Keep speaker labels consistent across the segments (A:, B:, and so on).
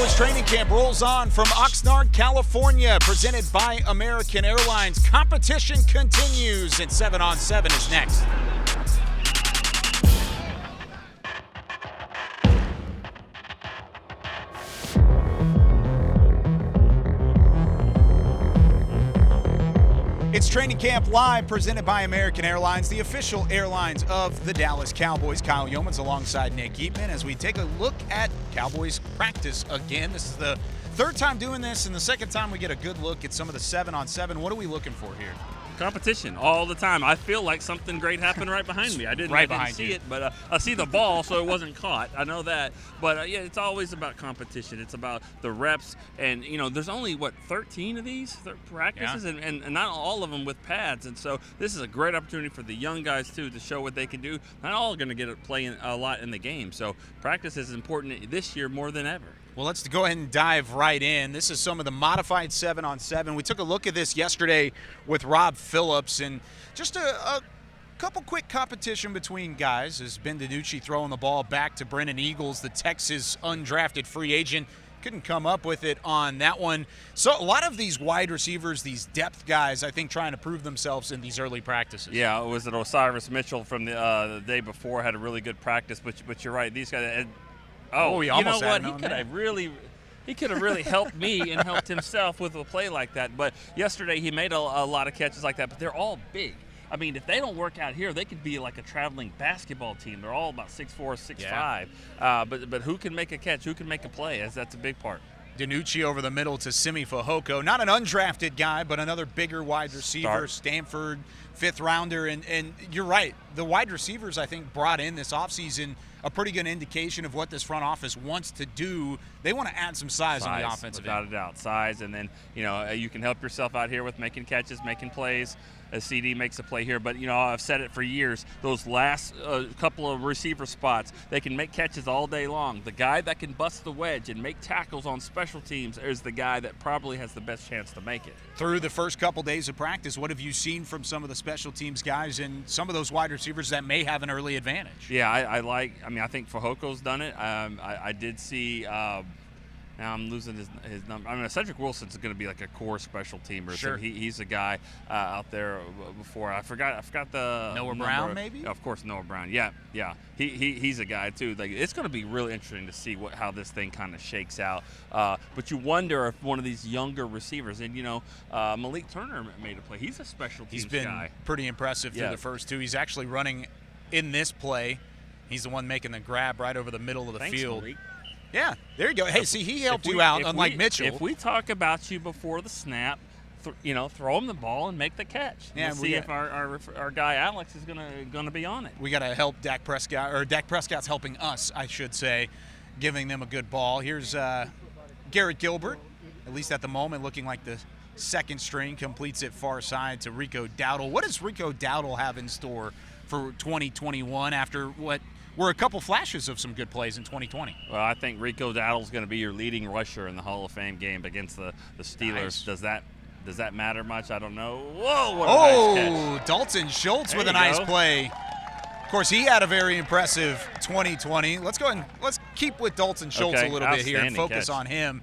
A: Cowboys Training Camp rolls on from Oxnard, California, presented by American Airlines. Competition continues, and 7-on-7 is next. It's Training Camp Live, presented by American Airlines, the official airlines of the Dallas Cowboys. Kyle Youmans alongside Nick Eatman as we take a look at Cowboys practice again. This is the third time doing this, and the second time we get a good look at some of the 7-on-7. What are we looking for here?
B: Competition all the time. I feel like something great happened right behind me. I didn't see it, but I see the ball, so it wasn't caught. I know that. But, yeah, it's always about competition. It's about the reps. And, you know, there's only, 13 of these practices? Yeah. And not all of them with pads. And so this is a great opportunity for the young guys, too, to show what they can do. Not all are going to get to play a lot in the game. So practice is important this year more than ever.
A: Well, let's go ahead and dive right in. This is some of the modified 7-on-7. We took a look at this yesterday with Rob Phillips, and just a couple quick competition between guys as Ben DiNucci throwing the ball back to Brennan Eagles, the Texas undrafted free agent. Couldn't come up with it on that one. So a lot of these wide receivers, these depth guys, I think trying to prove themselves in these early practices.
B: Yeah, it was Osiris Mitchell from the day before, had a really good practice, but you're right. These guys –
A: Oh, he almost
B: you know
A: had
B: what? He could have really helped me and helped himself with a play like that. But yesterday he made a lot of catches like that. But they're all big. I mean, if they don't work out here, they could be like a traveling basketball team. They're all about 6'4", 6'5". Yeah. But who can make a catch? Who can make a play? That's a big part.
A: DiNucci over the middle to Simi Fehoko. Not an undrafted guy, but another bigger wide receiver. Stanford, fifth-rounder. And you're right. The wide receivers, I think, brought in this offseason a pretty good indication of what this front office wants to do. They want to add some size on the offensive end.
B: Without a doubt, size. And then, you know, you can help yourself out here with making catches, making plays. A CD makes a play here. But, you know, I've said it for years, those last couple of receiver spots, they can make catches all day long. The guy that can bust the wedge and make tackles on special teams is the guy that probably has the best chance to make it.
A: Through the first couple days of practice, what have you seen from some of the special teams guys and some of those wide receivers that may have an early advantage?
B: Yeah, I think Fajoko's done it. I did see now I'm losing his number. I mean, Cedric Wilson's going to be like a core special teamer.
A: Sure.
B: So he's a guy out there before. I forgot the
A: Noah
B: number.
A: Brown, maybe?
B: Of course, Noah Brown. Yeah. He's a guy too. Like, it's going to be really interesting to see how this thing kind of shakes out. But you wonder if one of these younger receivers, and Malik Turner made a play. He's a special teams guy.
A: He's been pretty impressive through the first two. He's actually running in this play. He's the one making the grab right over the middle of the field.
B: Malik.
A: Yeah, there you go. Hey, see, he helped you out, unlike Mitchell.
B: If we talk about you before the snap, throw him the ball and make the catch.
A: Yeah,
B: we'll see if our guy Alex is gonna be on it.
A: We got to help Dak Prescott, or Dak Prescott's helping us, I should say, giving them a good ball. Here's Garrett Gilbert, at least at the moment, looking like the second string, completes it far side to Rico Dowdle. What does Rico Dowdle have in store for 2021 after what were a couple flashes of some good plays in 2020?
B: Well, I think Rico Dowdle's going to be your leading rusher in the Hall of Fame game against the Steelers.
A: Nice.
B: Does that matter much? I don't know. Whoa, what a nice catch.
A: Dalton Schultz with a nice play. Of course, he had a very impressive 2020. Let's go and let's keep with Dalton Schultz a little bit here and focus on him.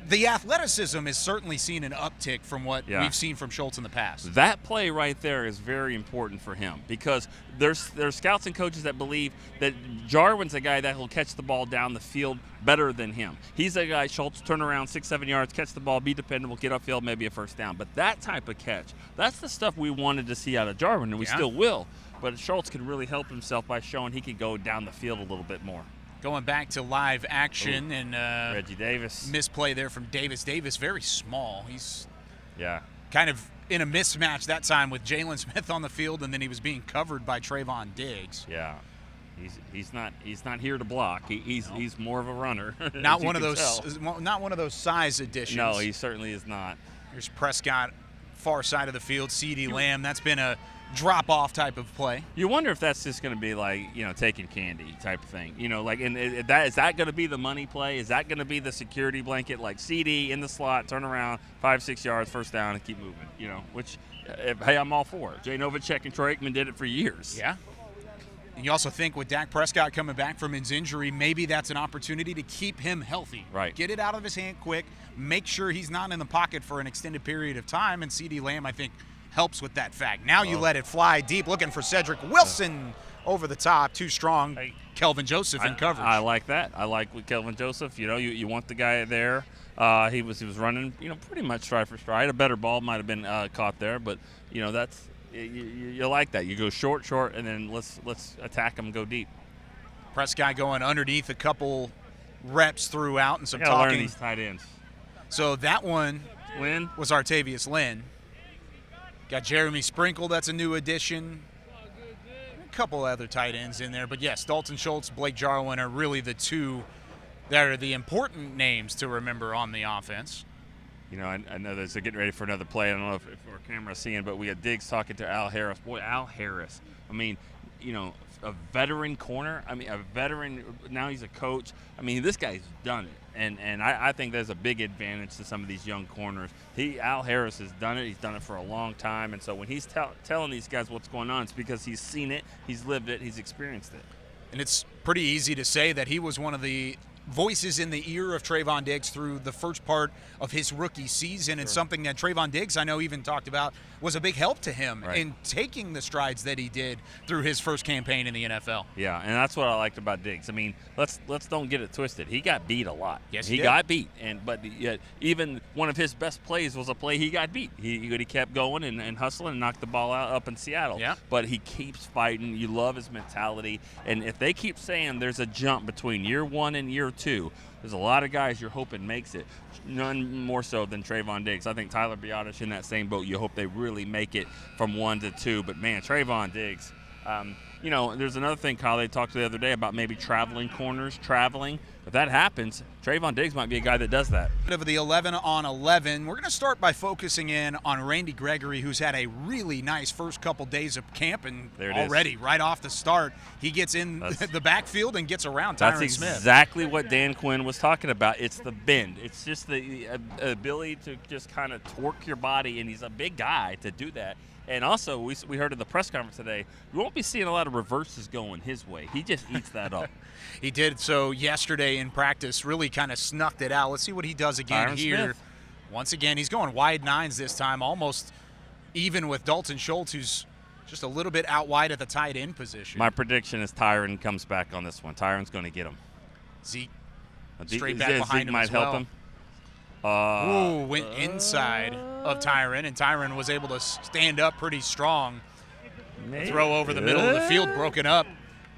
A: The athleticism has certainly seen an uptick from what we've seen from Schultz in the past.
B: That play right there is very important for him because there's scouts and coaches that believe that Jarwin's a guy that will catch the ball down the field better than him. He's a guy, Schultz, turn around 6-7 yards, catch the ball, be dependable, get upfield, maybe a first down. But that type of catch, that's the stuff we wanted to see out of Jarwin, and we still will. But Schultz can really help himself by showing he can go down the field a little bit more.
A: Going back to live action and
B: Reggie Davis.
A: Misplay there from Davis. Davis very small. He's
B: kind
A: of in a mismatch that time with Jalen Smith on the field, and then he was being covered by Trayvon Diggs.
B: Yeah. He's not here to block. He's more of a runner.
A: Not one of those size additions.
B: No, he certainly is not.
A: Here's Prescott, far side of the field. CeeDee Lamb. That's been a drop-off type of play.
B: You wonder if that's just going to be like, taking candy type of thing. Is that going to be the money play? Is that going to be the security blanket, like CD in the slot, turn around, 5-6 yards, first down, and keep moving? Which, hey, I'm all for it. Jay Novacek and Troy Aikman did it for years.
A: Yeah. And you also think with Dak Prescott coming back from his injury, maybe that's an opportunity to keep him healthy.
B: Right.
A: Get it out of his hand quick, make sure he's not in the pocket for an extended period of time, and CeeDee Lamb, I think, helps with that fact. Now you let it fly deep, looking for Cedric Wilson over the top, too strong. Kelvin Joseph in coverage.
B: I like that. I like with Kelvin Joseph. You want the guy there. He was running, pretty much stride for stride. A better ball might have been caught there, but that's you like that. You go short, and then let's attack him, go deep.
A: Prescott going underneath a couple reps throughout and some
B: talking.
A: talking.
B: Learn these tight ends.
A: So that one
B: Lynn
A: was Artavius Lynn. Got Jeremy Sprinkle, that's a new addition. A couple other tight ends in there. But yes, Dalton Schultz, Blake Jarwin are really the two that are the important names to remember on the offense.
B: I know they're getting ready for another play. I don't know if our camera's seeing, but we got Diggs talking to Al Harris. Boy, Al Harris. I mean, a veteran corner. I mean, a veteran. Now he's a coach. I mean, this guy's done it. And I think there's a big advantage to some of these young corners. Al Harris has done it. He's done it for a long time. And so when he's telling these guys what's going on, it's because he's seen it, he's lived it, he's experienced it.
A: And it's pretty easy to say that he was one of the voices in the ear of Trayvon Diggs through the first part of his rookie season, and something that Trayvon Diggs, I know, even talked about was a big help to him in taking the strides that he did through his first campaign in the NFL.
B: Yeah, and that's what I liked about Diggs. I mean, let's don't get it twisted. He got beat a lot.
A: Yes,
B: he got beat, but even one of his best plays was a play he got beat. He kept going and hustling and knocked the ball out up in Seattle.
A: Yeah.
B: But he keeps fighting. You love his mentality, and if they keep saying there's a jump between year one and year two, there's a lot of guys you're hoping makes it. None more so than Trayvon Diggs. I think Tyler Biotish in that same boat. You hope they really make it from 1 to 2. But, man, Trayvon Diggs, there's another thing Kyle they talked the other day about maybe traveling corners, traveling. If that happens, Trayvon Diggs might be a guy that does that.
A: Of the 11-on-11, we're going to start by focusing in on Randy Gregory, who's had a really nice first couple days of camp, and already right off the start, he gets in the backfield and gets around Tyron Smith.
B: That's exactly what Dan Quinn was talking about. It's the bend. It's just the ability to just kind of torque your body, and he's a big guy to do that. And also, we heard at the press conference today, we won't be seeing a lot of reverses going his way. He just eats that up.
A: He did so yesterday in practice, really kind of snuffed it out. Let's see what he does again
B: Tyron
A: here.
B: Smith.
A: Once again, he's going wide nines this time, almost even with Dalton Schultz, who's just a little bit out wide at the tight end position.
B: My prediction is Tyron comes back on this one. Tyron's going to get him.
A: Zeke straight back behind him
B: might
A: as well.
B: help him.
A: Went inside of Tyron, and Tyron was able to stand up pretty strong. Throw over the middle of the field, broken up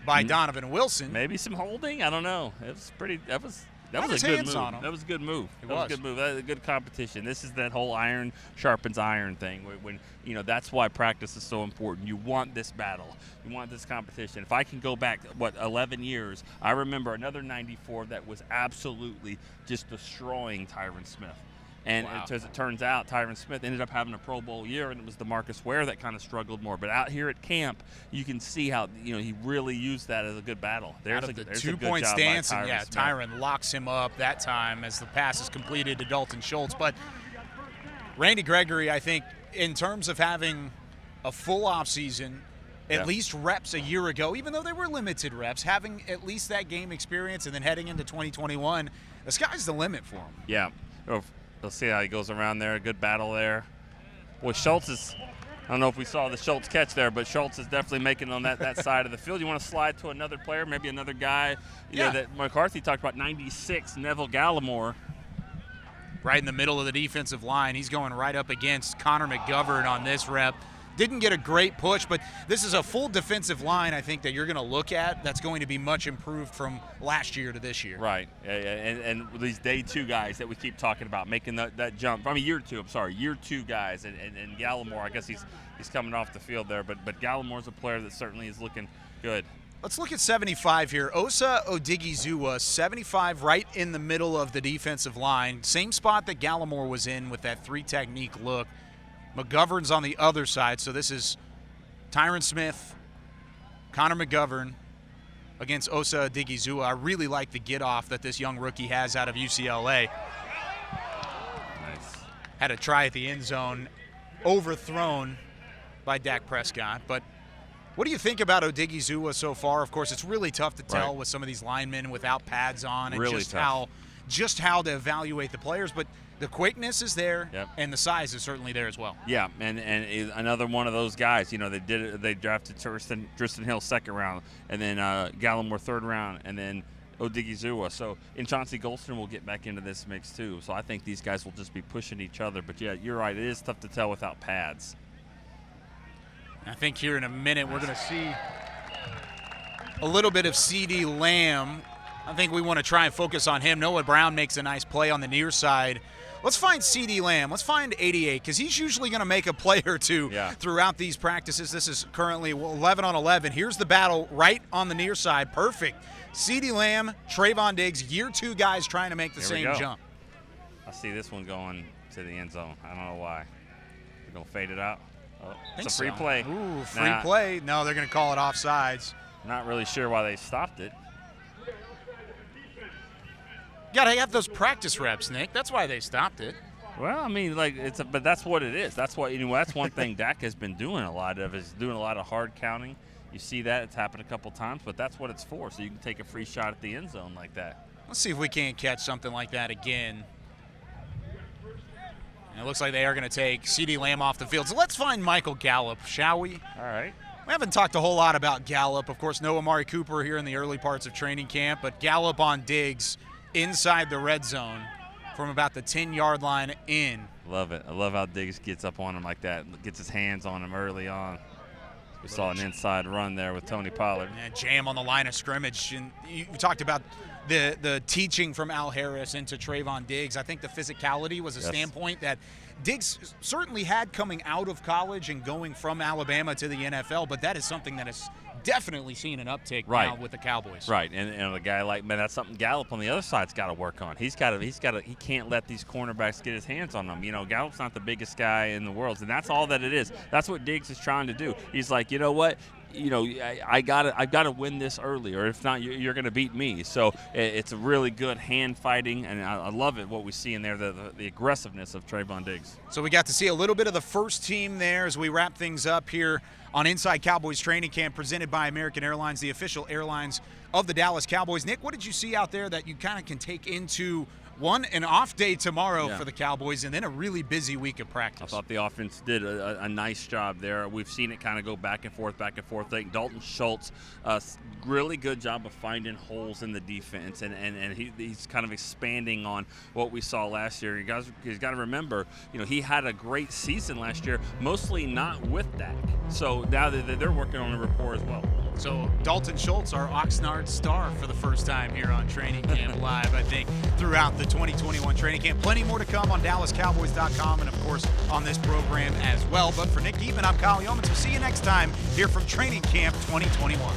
A: by Donovan Wilson.
B: Maybe some holding. I don't know. It was pretty. That was a good move. That was a good move. That was a good move. That was a good competition. This is that whole iron sharpens iron thing. When that's why practice is so important. You want this battle. You want this competition. If I can go back 11 years, I remember another '94 that was absolutely just destroying Tyron Smith. And as it turns out, Tyron Smith ended up having a Pro Bowl year, and it was DeMarcus Ware that kind of struggled more. But out here at camp, you can see how he really used that as a good battle.
A: There's a two-point stance, and Tyron locks him up that time as the pass is completed to Dalton Schultz. But Randy Gregory, I think, in terms of having a full offseason, at least reps a year ago, even though they were limited reps, having at least that game experience, and then heading into 2021, the sky's the limit for him.
B: Yeah. We'll see how he goes around there. A good battle there. Boy, Schultz is – I don't know if we saw the Schultz catch there, but Schultz is definitely making it on that side of the field. You want to slide to another player, maybe another guy that McCarthy talked about, 96, Neville Gallimore.
A: Right in the middle of the defensive line. He's going right up against Connor McGovern on this rep. Didn't get a great push, but this is a full defensive line, I think, that you're going to look at that's going to be much improved from last year to this year.
B: Right, and these day two guys that we keep talking about making that jump. I mean, year two guys, and Gallimore, I guess he's coming off the field there, but Gallimore's a player that certainly is looking good.
A: Let's look at 75 here. Osa Odigizua, 75 right in the middle of the defensive line. Same spot that Gallimore was in with that three-technique look. McGovern's on the other side, so this is Tyron Smith, Connor McGovern against Osa Odigizua. I really like the get-off that this young rookie has out of UCLA.
B: Nice.
A: Had a try at the end zone, overthrown by Dak Prescott, but What do you think about Odigizua so far? Of course, it's really tough to tell with some of these linemen without pads on, and
B: Really
A: just how to evaluate the players. But the quickness is there, and the size is certainly there as well.
B: Yeah, and another one of those guys. They drafted Tristan Hill 2nd round, and then Gallimore 3rd round, and then Odigizua. So, and Chauncey Golston will get back into this mix too. So I think these guys will just be pushing each other. But yeah, you're right. It is tough to tell without pads.
A: I think here in a minute we're going to see a little bit of CeeDee Lamb. I think we want to try and focus on him. Noah Brown makes a nice play on the near side. Let's find CeeDee Lamb. Let's find 88 because he's usually going to make a play or two throughout these practices. This is currently 11 on 11. Here's the battle right on the near side. Perfect. CeeDee Lamb, Trayvon Diggs, year 2 guys trying to make the same jump.
B: I see this one going to the end zone. I don't know why. You're going to fade it out. Oh, it's a free play.
A: Ooh, free play. No, they're going to call it offsides.
B: Not really sure why they stopped it.
A: Got to have those practice reps, Nick. That's why they stopped it.
B: Well, I mean, but that's what it is. That's what that's one thing Dak has been doing a lot of, is doing a lot of hard counting. You see that it's happened a couple times, but that's what it's for. So you can take a free shot at the end zone like that.
A: Let's see if we can't catch something like that again. And it looks like they are going to take CeeDee Lamb off the field. So let's find Michael Gallup, shall we?
B: All right.
A: We haven't talked a whole lot about Gallup. Of course, no Amari Cooper here in the early parts of training camp, but Gallup on Diggs inside the red zone from about the 10-yard line in.
B: Love it. I love how Diggs gets up on him like that, gets his hands on him early on. We saw an inside run there with Tony Pollard.
A: Yeah, jam on the line of scrimmage. And you talked about the teaching from Al Harris into Trayvon Diggs. I think the physicality was a standpoint that Diggs certainly had coming out of college and going from Alabama to the NFL, but that is something that has definitely seen an uptick now with the Cowboys.
B: Right, and a guy like, man, that's something Gallup on the other side's got to work on. He can't let these cornerbacks get his hands on them. Gallup's not the biggest guy in the world, and that's all that it is. That's what Diggs is trying to do. He's like, you know what? I gotta win this early, or if not, you're gonna beat me. So it's a really good hand fighting, and I love it what we see in there, the aggressiveness of Trayvon Diggs.
A: So we got to see a little bit of the first team there as we wrap things up here on Inside Cowboys Training Camp, presented by American Airlines, the official airlines of the Dallas Cowboys. Nick, what did you see out there that you kind of can take into an off day tomorrow for the Cowboys, and then a really busy week of practice?
B: I thought the offense did a nice job there. We've seen it kind of go back and forth. I think Dalton Schultz, really good job of finding holes in the defense, and he's kind of expanding on what we saw last year. You guys got to remember, he had a great season last year, mostly not with Dak. So now they're working on a rapport as well.
A: So Dalton Schultz, our Oxnard star for the first time here on Training Camp Live, I think, throughout the 2021 training camp. Plenty more to come on DallasCowboys.com and, of course, on this program as well. But for Nick Eatman, I'm Kyle Youmans. We'll see you next time here from Training Camp 2021.